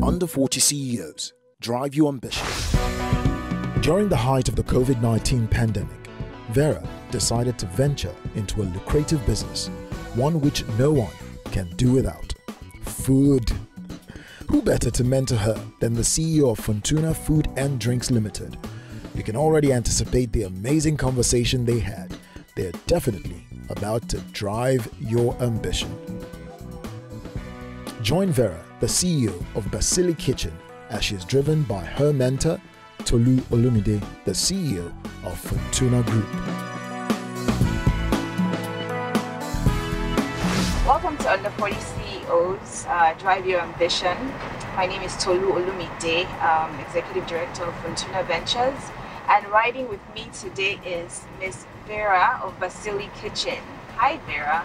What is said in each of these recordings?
Under 40 CEOs drive your ambition. During the height of the COVID-19 pandemic, Vera decided to venture into a lucrative business, one which no one can do without: food. Who better to mentor her than the CEO of Funtuna Food and Drinks Limited? You can already anticipate the amazing conversation they had. They're definitely about to drive your ambition. Join Vera, the CEO of Basili Kitchen, as she is driven by her mentor, Tolu Olumide, the CEO of Funtuna Group. Welcome to Under 40 CEOs Drive Your Ambition. My name is Tolu Olumide, Executive Director of Funtuna Ventures. And riding with me today is Miss Vera of Basili Kitchen. Hi, Vera.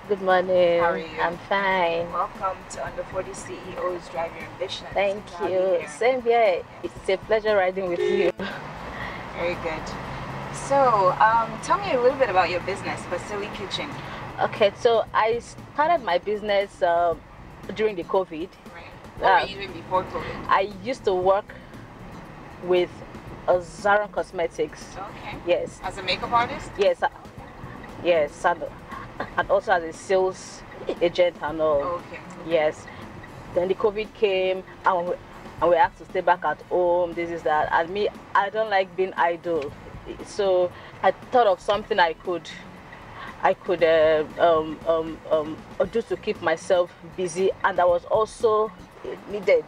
Good morning. How are you? I'm fine. Welcome to Under 40 CEOs Drive Your Ambition. Thank you. Same here. It's a pleasure riding with you. Very good. So, tell me a little bit about your business, Basili Kitchen. Okay, so I started my business during the COVID. Right. What were you doing before COVID? I used to work with Zaron Cosmetics. Okay. Yes. As a makeup artist? Yes. Yes. And also as a sales agent and all. Okay. Yes. Then the COVID came and we had to stay back at home. This is that. And me, I don't like being idle. So I thought of something I could do to keep myself busy, and that was also needed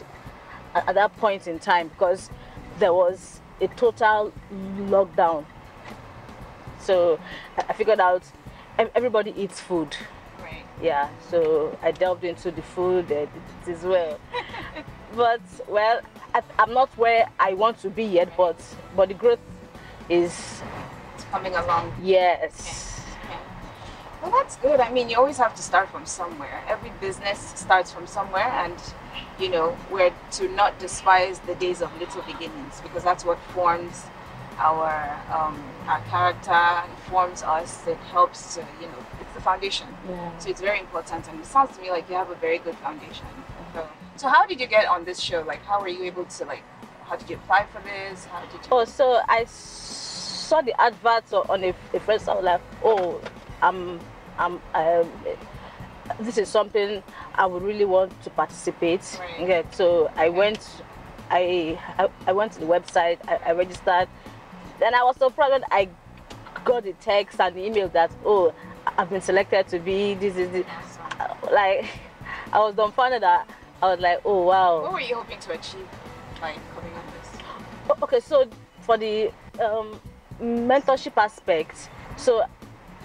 at that point in time because there was a total lockdown. So I figured out everybody eats food. Right. Yeah, so I delved into the food as well. But well, I'm not where I want to be yet, but the growth is coming along. Yes. Okay. Well, that's good. I mean, you always have to start from somewhere. Every business starts from somewhere, and you know, we're to not despise the days of little beginnings, because that's what forms our character, it forms us, it helps to, you know, it's the foundation. Yeah. So it's very important, and it sounds to me like you have a very good foundation. So how did you get on this show? Like, how were you able to, like, how did you apply for this? How did you... Oh, so I saw the advert on a friend's. I was like, oh, this is something I would really want to participate. Right. Yeah, so I went to the website, I registered. Then I was surprised when I got the text and the email that, oh, I've been selected to be this is the like, I was dumbfounded. That I was like, oh wow. What were you hoping to achieve by coming on this? Okay, so for the mentorship aspect, so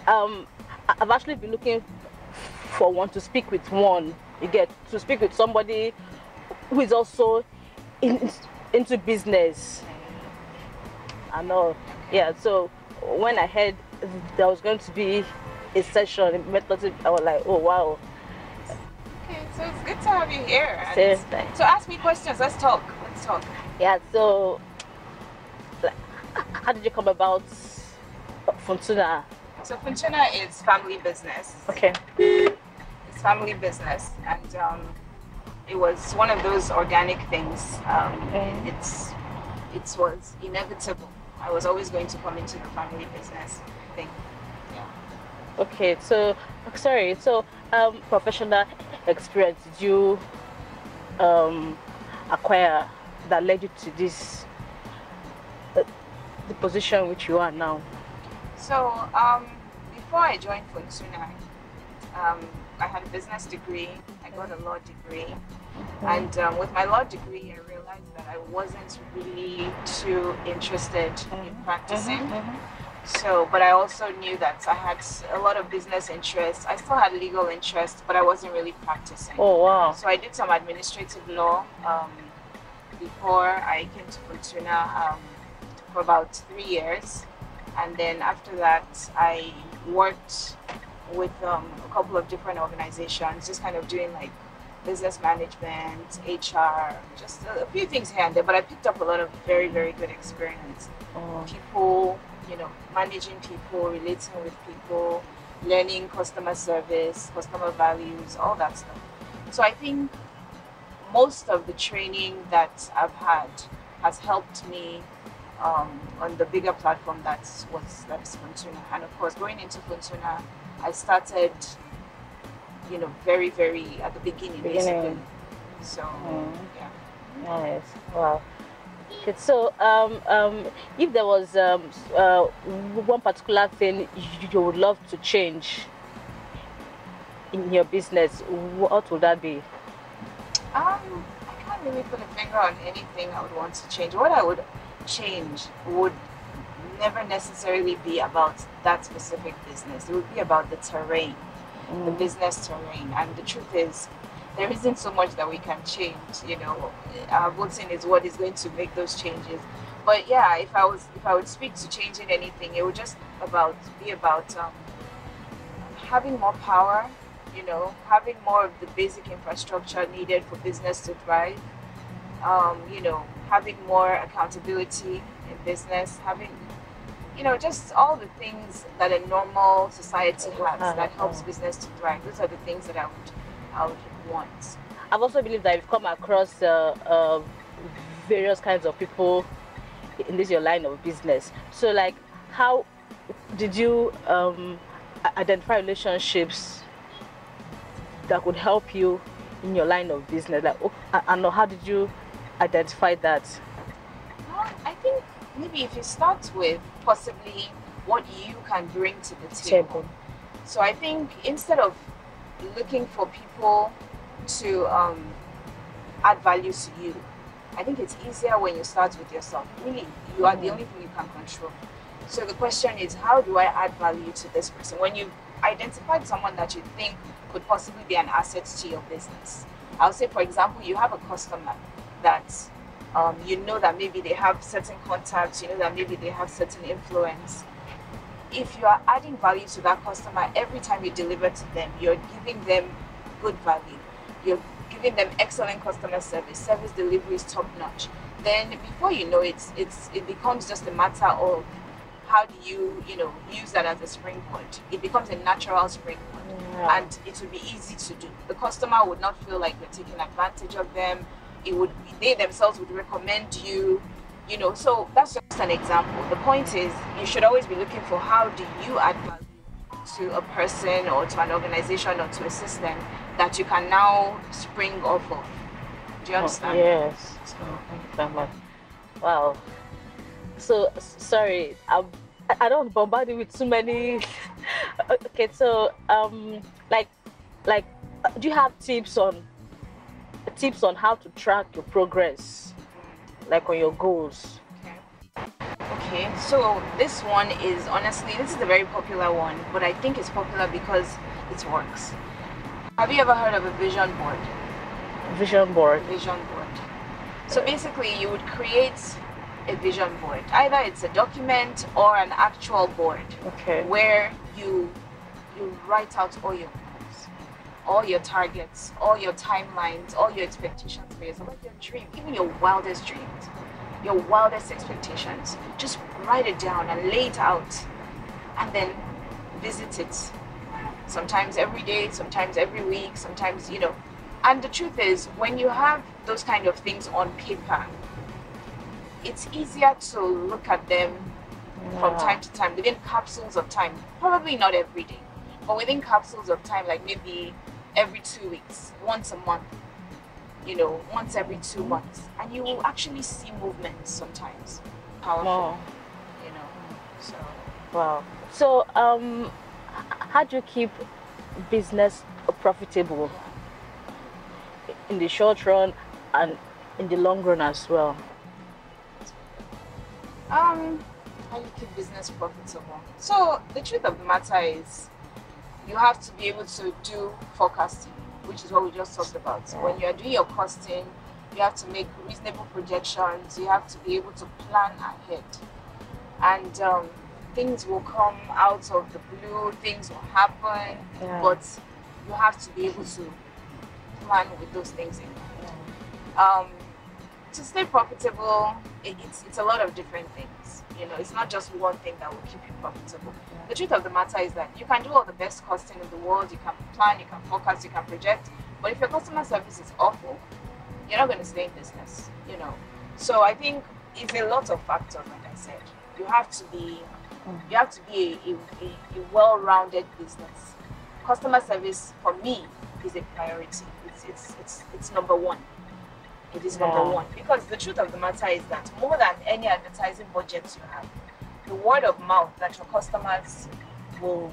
I've actually been looking for one to speak with one. You get to speak with somebody who is also into business and all. Yeah, so when I heard there was going to be a session in mentorship, I was like, oh wow. Okay, so it's good to have you here. So ask me questions. Let's talk. Yeah, so how did you come about Funtuna? So Funtuna is family business. Okay. It's family business, and it was one of those organic things. It was inevitable. I was always going to come into the family business thing. Yeah. Okay, so sorry. So professional experience did you acquire that led you to this the position which you are now? So before I joined Funtuna, I had a business degree. I got a law degree, and with my law degree, I realized that I wasn't really too interested in practicing. So, but I also knew that I had a lot of business interests. I still had legal interests, but I wasn't really practicing. Oh wow! So I did some administrative law before I came to Funtuna for about 3 years, and then after that, I worked with a couple of different organizations, just kind of doing like business management, HR, just a few things here and there, but I picked up a lot of very, very good experience. People, you know, managing people, relating with people, learning customer service, customer values, all that stuff. So I think most of the training that I've had has helped me on the bigger platform that's Funtuna. And of course, going into Funtuna, I started, very, very at the beginning. Basically. So, yeah. Nice. Wow. Okay, so if there was one particular thing you would love to change in your business, what would that be? I can't really put a finger on anything I would want to change. What I would change would never necessarily be about that specific business. It would be about the terrain, the business terrain. And the truth is, there isn't so much that we can change. Our voting is what is going to make those changes. But yeah, if I would speak to changing anything, it would just be about having more power. Having more of the basic infrastructure needed for business to thrive. Having more accountability in business. Having, just all the things that a normal society has that helps business to thrive. Those are the things that I would want. I've also believed that you've come across various kinds of people in your line of business. So, like, how did you identify relationships that could help you in your line of business? Like, and how did you identify that? I think maybe if you start with possibly what you can bring to the table. So I think instead of looking for people to add value to you, I think it's easier when you start with yourself. Really, you are the only thing you can control. So the question is, how do I add value to this person? When you've identified someone that you think could possibly be an asset to your business. I'll say, for example, you have a customer that that maybe they have certain contacts, that maybe they have certain influence. If you are adding value to that customer every time you deliver to them, you're giving them good value. You're giving them excellent customer service. Service delivery is top notch. Then before you know it, it becomes just a matter of how do you, use that as a springboard. It becomes a natural springboard, and it would be easy to do. The customer would not feel like you're taking advantage of them. They themselves would recommend you, So that's just an example. The point is, you should always be looking for how do you add value to a person or to an organization or to a system that you can now spring off of. Do you understand? Yes. Thank you very much. Wow. So sorry, I don't bombard you with too many. Okay, so do you have tips on how to track your progress, like on your goals? Okay. So this one is a very popular one, but I think it's popular because it works. Have you ever heard of a vision board? Vision board. So basically, you would create a vision board. Either it's a document or an actual board. Okay. Where you write out all your goals, all your targets, all your timelines, all your expectations for yourself, like your dream, even your wildest dreams, your wildest expectations. Just write it down and lay it out, and then visit it. Sometimes every day, sometimes every week, sometimes, And the truth is, when you have those kind of things on paper, it's easier to look at them from time to time, within capsules of time. Probably not every day, but within capsules of time, like maybe every 2 weeks, once a month, once every 2 months. And you will actually see movements sometimes. Powerful, So. Wow. So, how do you keep business profitable in the short run and in the long run as well? How do you keep business profitable? So the truth of the matter is, you have to be able to do forecasting, which is what we just talked about. When you're doing your costing, you have to make reasonable projections. You have to be able to plan ahead, and things will come out of the blue. Things will happen, but you have to be able to plan with those things in mind. To stay profitable, it's a lot of different things. It's not just one thing that will keep you profitable. The truth of the matter is that you can do all the best costing in the world, you can plan, you can forecast, you can project, but if your customer service is awful, you're not going to stay in business, you know. So I think it's a lot of factors, like I said. You have to be a well-rounded business. Customer service for me is a priority. It's number one. It is number one, because the truth of the matter is that more than any advertising budget you have, the word of mouth that your customers will,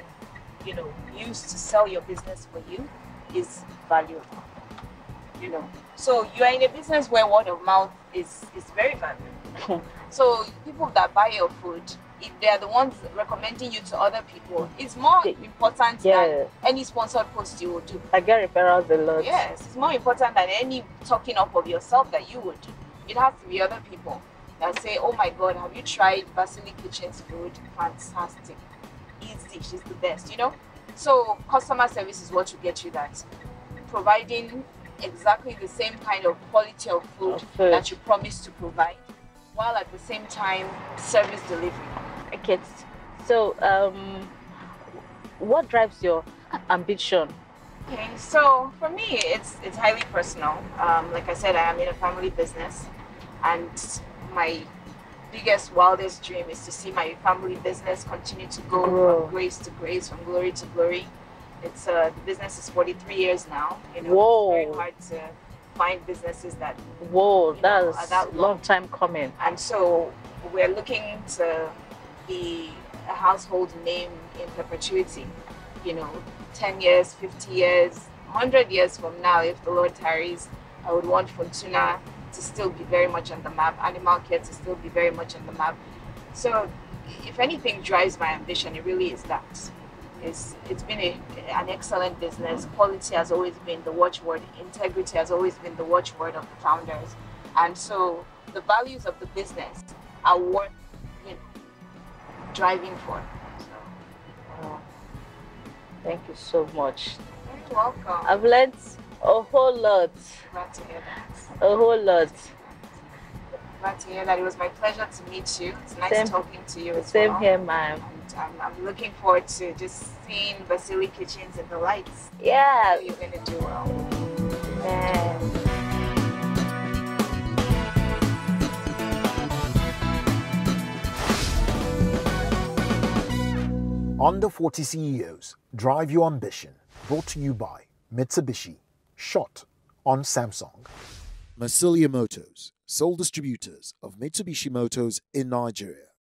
you know, use to sell your business for you is valuable. You know, so you are in a business where word of mouth is very valuable. So people that buy your food, if they are the ones recommending you to other people, it's more important than any sponsored post you would do. I get referrals a lot. Yes, it's more important than any talking up of yourself that you would do. It has to be other people that say, oh my God, have you tried Basilic Kitchen's food? Fantastic. Easy, she's the best, you know? So customer service is what will get you that. Providing exactly the same kind of quality of food that you promised to provide, while at the same time service delivery. Okay, so what drives your ambition? Okay, so for me, it's highly personal. Like I said, I am in a family business, and my biggest, wildest dream is to see my family business continue to go from grace to grace, from glory to glory. It's the business is 43 years now. You know, it's very hard to find businesses that that's a long time coming. And so we're looking to be a household name in perpetuity. You know, 10 years, 50 years, 100 years from now, if the Lord tarries, I would want Funtuna to still be very much on the map, animal care to still be very much on the map. So if anything drives my ambition, it really is that. It's been an excellent business. Quality has always been the watchword. Integrity has always been the watchword of the founders. And so the values of the business are worth, you know, driving for. So, thank you so much. You're welcome. I've learned a whole lot. Glad to hear that. A whole lot. Glad to hear that. It was my pleasure to meet you. It's nice talking to you as well. Same here, ma'am. And I'm looking forward to just seeing Basilic Kitchens in the lights. Yeah. You're going to do well. Yeah. Under 40 CEOs, Drive Your Ambition, brought to you by Mitsubishi, shot on Samsung. Massilia Motors, sole distributors of Mitsubishi Motors in Nigeria.